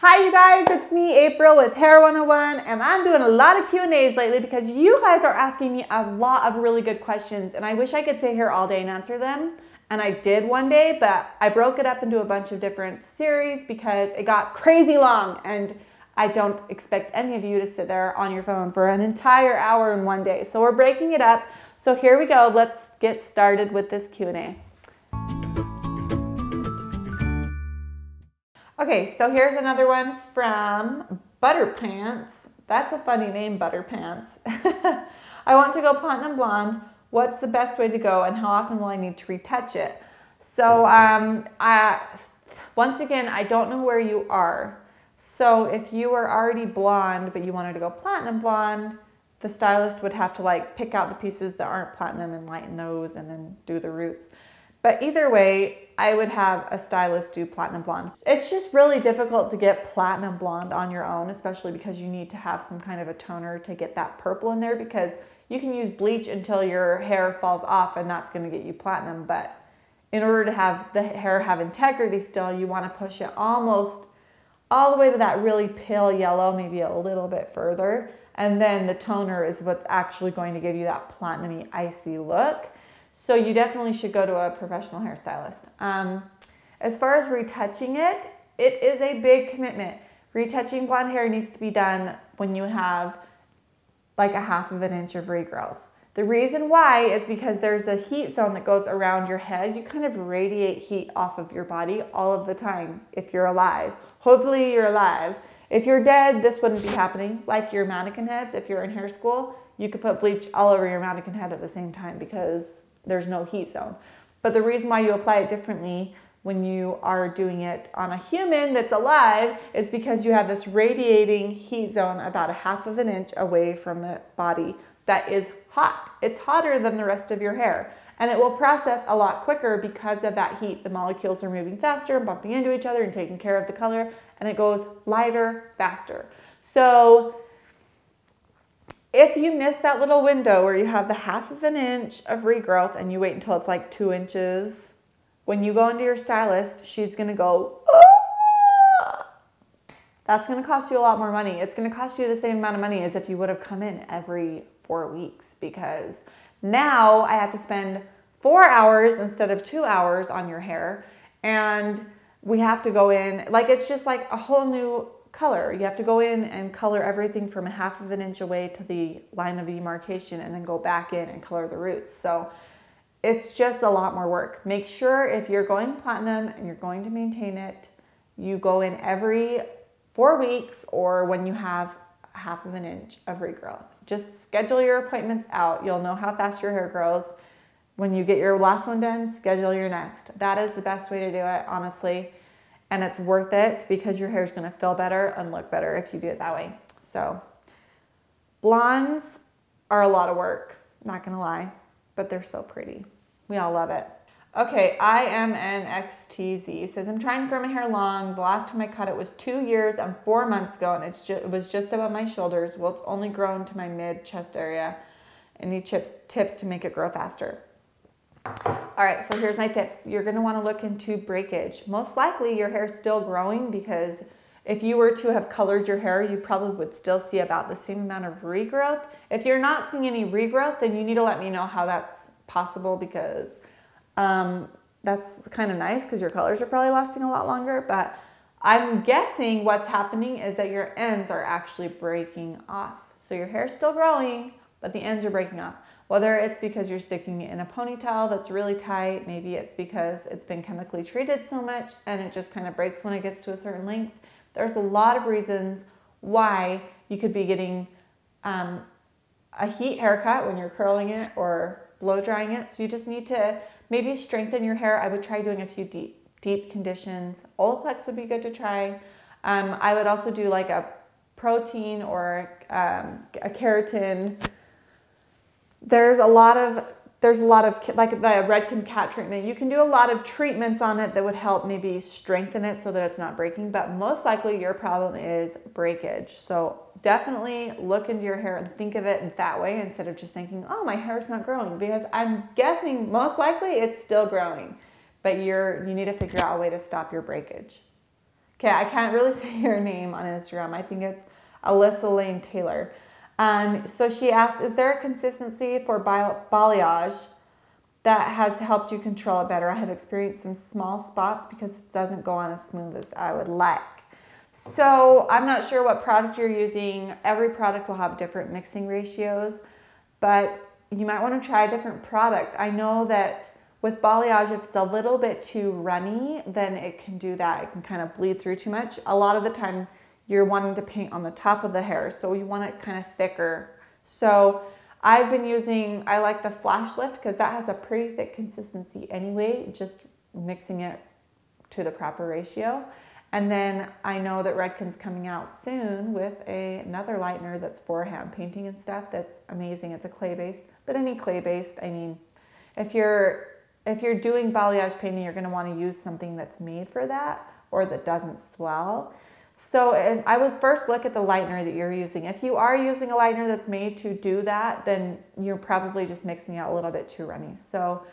Hi you guys, it's me April with Hair 101 and I'm doing a lot of Q&As lately because you guys are asking me a lot of really good questions and I wish I could sit here all day and answer them. And I did one day, but I broke it up into a bunch of different series because it got crazy long and I don't expect any of you to sit there on your phone for an entire hour in one day. So we're breaking it up. So here we go. Let's get started with this Q&A. Okay, so here's another one from Butterpants. That's a funny name, Butterpants. I want to go platinum blonde. What's the best way to go and how often will I need to retouch it? So once again, I don't know where you are. So if you are already blonde, but you wanted to go platinum blonde, the stylist would have to like pick out the pieces that aren't platinum and lighten those and then do the roots. But either way, I would have a stylist do platinum blonde. It's just really difficult to get platinum blonde on your own, especially because you need to have some kind of a toner to get that purple in there, because you can use bleach until your hair falls off and that's going to get you platinum. But in order to have the hair have integrity still, you want to push it almost all the way to that really pale yellow, maybe a little bit further. And then the toner is what's actually going to give you that platinum-y, icy look. So you definitely should go to a professional hairstylist. As far as retouching it, it is a big commitment. Retouching blonde hair needs to be done when you have like a 1/2 inch of regrowth. The reason why is because there's a heat zone that goes around your head. You kind of radiate heat off of your body all of the time if you're alive. Hopefully you're alive. If you're dead, this wouldn't be happening. Like your mannequin heads, if you're in hair school, you could put bleach all over your mannequin head at the same time because there's no heat zone. But the reason why you apply it differently when you are doing it on a human that's alive is because you have this radiating heat zone about a 1/2 inch away from the body that is hot. It's hotter than the rest of your hair and it will process a lot quicker because of that heat. The molecules are moving faster and bumping into each other and taking care of the color, and it goes lighter faster. So if you miss that little window where you have the 1/2 inch of regrowth and you wait until it's like 2 inches, when you go into your stylist, she's gonna go, oh! That's gonna cost you a lot more money. It's gonna cost you the same amount of money as if you would have come in every 4 weeks, because now I have to spend 4 hours instead of 2 hours on your hair, and we have to go in, like it's just like a whole new color. You have to go in and color everything from a 1/2 inch away to the line of demarcation and then go back in and color the roots. So it's just a lot more work. Make sure if you're going platinum and you're going to maintain it, you go in every 4 weeks or when you have 1/2 inch of regrowth. Just schedule your appointments out. You'll know how fast your hair grows. When you get your last one done, schedule your next. That is the best way to do it, honestly. And it's worth it because your hair is going to feel better and look better if you do it that way. So blondes are a lot of work, not going to lie, but they're so pretty. We all love it. Okay, IMNXTZ says, I'm trying to grow my hair long. The last time I cut it was 2 years and 4 months ago, and it was just above my shoulders. Well, it's only grown to my mid-chest area. Any tips to make it grow faster? All right, so here's my tips. You're gonna wanna look into breakage. Most likely your hair is still growing, because if you were to have colored your hair, you probably would still see about the same amount of regrowth. If you're not seeing any regrowth, then you need to let me know how that's possible, because that's kind of nice because your colors are probably lasting a lot longer. But I'm guessing what's happening is that your ends are actually breaking off. So your hair's still growing, but the ends are breaking off. Whether it's because you're sticking it in a ponytail that's really tight, maybe it's because it's been chemically treated so much and it just kind of breaks when it gets to a certain length. There's a lot of reasons why you could be getting a heat haircut when you're curling it or blow drying it. So you just need to maybe strengthen your hair. I would try doing a few deep conditions. Olaplex would be good to try. I would also do like a protein or a keratin. There's a lot of like the Redken cat treatment. You can do a lot of treatments on it that would help maybe strengthen it so that it's not breaking, but most likely your problem is breakage. So definitely look into your hair and think of it that way instead of just thinking, oh, my hair's not growing, because I'm guessing most likely it's still growing, but you need to figure out a way to stop your breakage. Okay, I can't really say your name on Instagram. I think it's Alyssa Lane Taylor. So she asks, is there a consistency for balayage that has helped you control it better? I have experienced some small spots because it doesn't go on as smooth as I would like. So I'm not sure what product you're using. Every product will have different mixing ratios, but you might want to try a different product. I know that with balayage, if it's a little bit too runny, then it can do that. It can kind of bleed through too much. A lot of the time you're wanting to paint on the top of the hair, so you want it kind of thicker. So I've been using, I like the Flash Lift because that has a pretty thick consistency anyway, just mixing it to the proper ratio. And then I know that Redken's coming out soon with another lightener that's for hand painting and stuff. That's amazing. It's a clay-based, but any clay-based, I mean, if you're doing balayage painting, you're going to want to use something that's made for that or that doesn't swell. So I would first look at the lightener that you're using. If you are using a lightener that's made to do that, then you're probably just mixing it a little bit too runny. So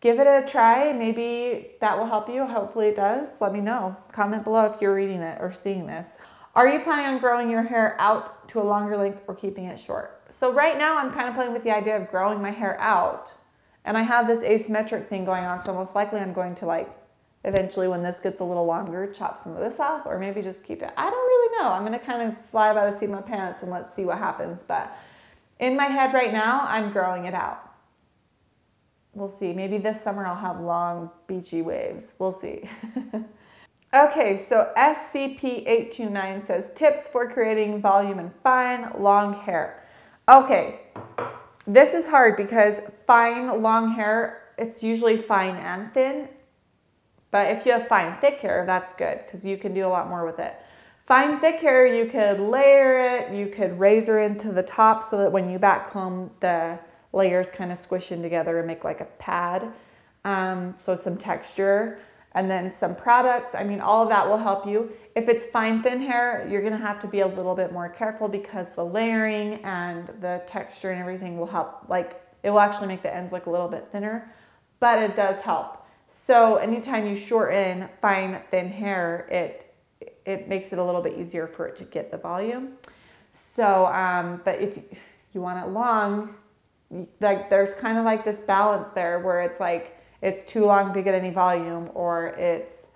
give it a try. Maybe that will help you. Hopefully it does. Let me know. Comment below if you're reading it or seeing this. Are you planning on growing your hair out to a longer length or keeping it short? So right now I'm kind of playing with the idea of growing my hair out. And I have this asymmetric thing going on, so most likely I'm going to, like, eventually when this gets a little longer, chop some of this off or maybe just keep it. I don't really know. I'm going to kind of fly by the seat of my pants and let's see what happens. But in my head right now, I'm growing it out. We'll see. Maybe this summer I'll have long, beachy waves. We'll see. Okay, so SCP-829 says, tips for creating volume in fine, long hair. Okay, this is hard because fine, long hair, it's usually fine and thin. But if you have fine, thick hair, that's good because you can do a lot more with it. Fine, thick hair, you could layer it, you could razor into the top so that when you back comb, the layers kind of squish in together and make like a pad. So some texture and then some products. I mean, all of that will help you. If it's fine, thin hair, you're gonna have to be a little bit more careful because the layering and the texture and everything will help. Like, it will actually make the ends look a little bit thinner, but it does help. So anytime you shorten fine, thin hair, it makes it a little bit easier for it to get the volume. So, but if you want it long, like there's kind of like this balance there where it's like, it's too long to get any volume or it's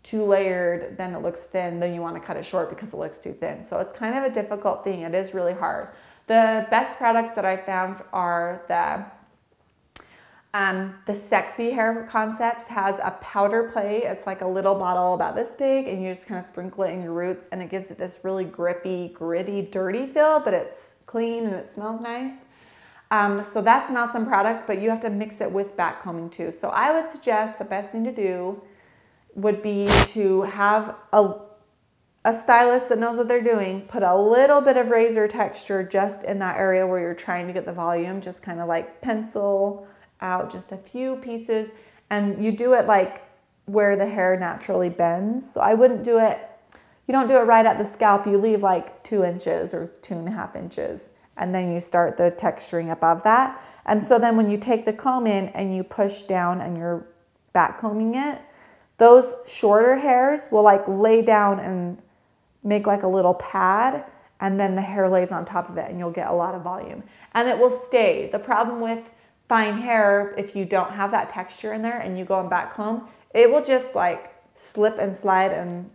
too layered, then it looks thin, then you want to cut it short because it looks too thin. So it's kind of a difficult thing. It is really hard. The best products that I found are the Sexy Hair Concepts has a powder play. It's like a little bottle about this big and you just kind of sprinkle it in your roots and it gives it this really grippy, gritty, dirty feel, but it's clean and it smells nice. So that's an awesome product, but you have to mix it with back combing too. So I would suggest the best thing to do would be to have a stylist that knows what they're doing, put a little bit of razor texture just in that area where you're trying to get the volume, just kind of like pencil out just a few pieces, and you do it like where the hair naturally bends. So I wouldn't do it, you don't do it right at the scalp, you leave like 2 inches or 2.5 inches, and then you start the texturing above that. And so then when you take the comb in and you push down and you're back combing it, those shorter hairs will like lay down and make like a little pad, and then the hair lays on top of it and you'll get a lot of volume. And it will stay. The problem with fine hair, if you don't have that texture in there and you go and back comb, it will just like slip and slide and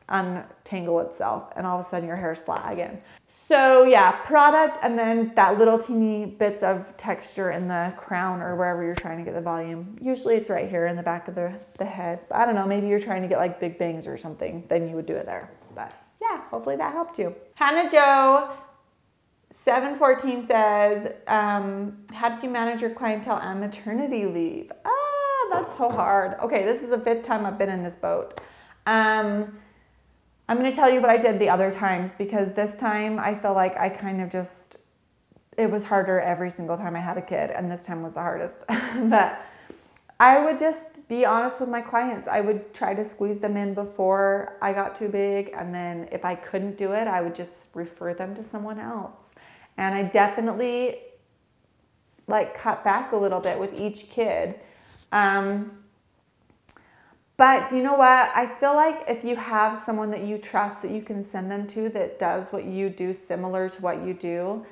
untangle itself, and all of a sudden your hair's flat again. So yeah, product and then that little teeny bits of texture in the crown or wherever you're trying to get the volume. Usually it's right here in the back of the head. But I don't know, maybe you're trying to get like big bangs or something, then you would do it there. But yeah, hopefully that helped you. Hannah Joe 714 says, how do you manage your clientele and maternity leave? Ah, that's so hard. Okay, this is the 5th time I've been in this boat. I'm going to tell you what I did the other times, because this time I feel like I kind of just, it was harder every single time I had a kid, and this time was the hardest. But I would just be honest with my clients. I would try to squeeze them in before I got too big, and then if I couldn't do it, I would just refer them to someone else. And I definitely like cut back a little bit with each kid. But But you know what? I feel like if you have someone that you trust that you can send them to that does what you do similar to what you do,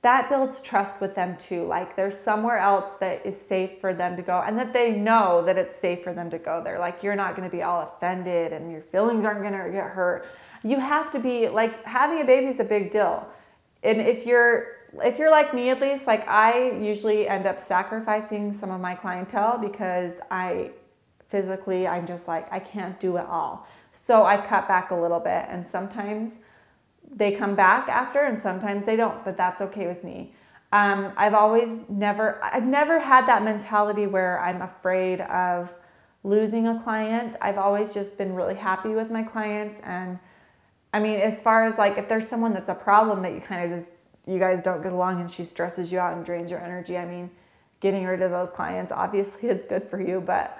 that builds trust with them too. Like there's somewhere else that is safe for them to go and that they know that it's safe for them to go there. Like you're not going to be all offended and your feelings aren't going to get hurt. You have to be like, having a baby is a big deal. And if you're like me, at least, like I usually end up sacrificing some of my clientele because I'm just like, I can't do it all. So I cut back a little bit, and sometimes they come back after and sometimes they don't, but that's okay with me. I've never had that mentality where I'm afraid of losing a client. I've always just been really happy with my clients. And I mean, as far as like, if there's someone that's a problem that you guys don't get along and she stresses you out and drains your energy, I mean, getting rid of those clients obviously is good for you, but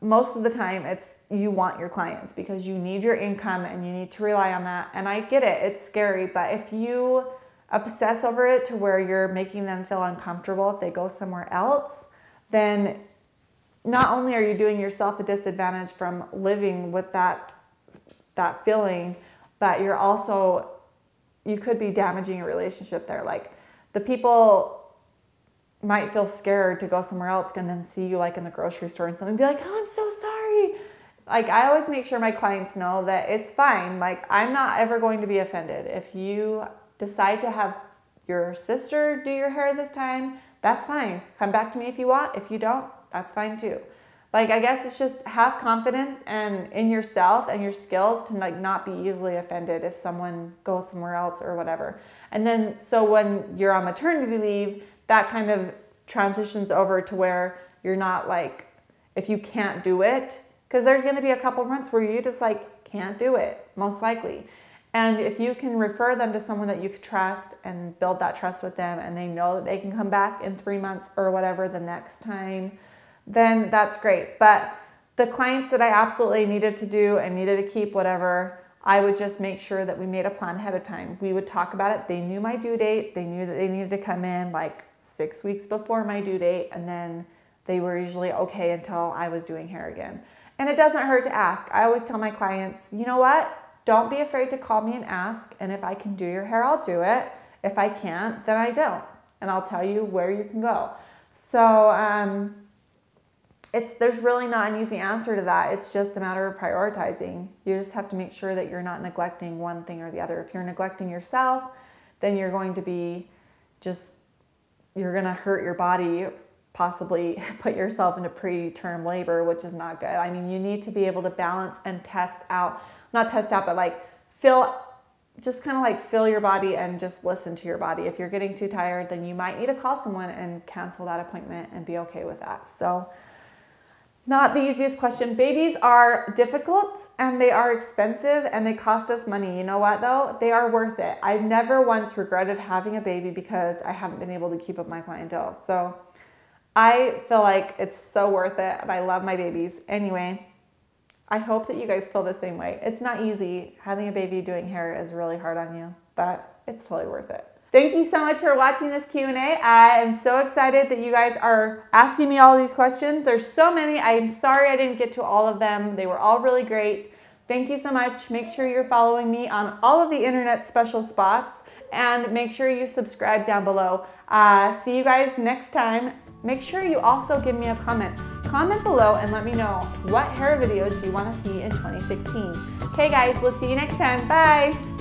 most of the time it's you want your clients because you need your income and you need to rely on that. And I get it, it's scary, but if you obsess over it to where you're making them feel uncomfortable if they go somewhere else, then not only are you doing yourself a disadvantage from living with that feeling, but you could be damaging a relationship there. Like the people might feel scared to go somewhere else and then see you like in the grocery store and something and be like, oh, I'm so sorry. Like I always make sure my clients know that it's fine. Like I'm not ever going to be offended. If you decide to have your sister do your hair this time, that's fine. Come back to me if you want. If you don't, that's fine too. Like I guess it's just have confidence and in yourself and your skills to like not be easily offended if someone goes somewhere else or whatever. And then so when you're on maternity leave, that kind of transitions over to where you're not like, if you can't do it, because there's going to be a couple months where you just like can't do it, most likely. And if you can refer them to someone that you can trust and build that trust with them and they know that they can come back in 3 months or whatever the next time, then that's great. But the clients that I absolutely needed to do and needed to keep, whatever, I would just make sure that we made a plan ahead of time. We would talk about it. They knew my due date. They knew that they needed to come in like 6 weeks before my due date, and then they were usually okay until I was doing hair again. And it doesn't hurt to ask. I always tell my clients, you know what? Don't be afraid to call me and ask, and if I can do your hair, I'll do it. If I can't, then I don't, and I'll tell you where you can go. So there's really not an easy answer to that. It's just a matter of prioritizing. You just have to make sure that you're not neglecting one thing or the other. If you're neglecting yourself, then you're going to hurt your body, possibly put yourself into preterm labor, which is not good. I mean, you need to be able to balance and but like feel your body and just listen to your body. If you're getting too tired, then you might need to call someone and cancel that appointment and be okay with that. So not the easiest question. Babies are difficult and they are expensive and they cost us money. You know what though? They are worth it. I've never once regretted having a baby because I haven't been able to keep up my clientele. So I feel like it's so worth it and I love my babies. Anyway, I hope that you guys feel the same way. It's not easy. Having a baby doing hair is really hard on you, but it's totally worth it. Thank you so much for watching this Q&A. I am so excited that you guys are asking me all these questions. There's so many. I'm sorry I didn't get to all of them. They were all really great. Thank you so much. Make sure you're following me on all of the internet special spots and make sure you subscribe down below. See you guys next time. Make sure you also give me a comment. Comment below and let me know what hair videos you want to see in 2016. Okay guys, we'll see you next time. Bye.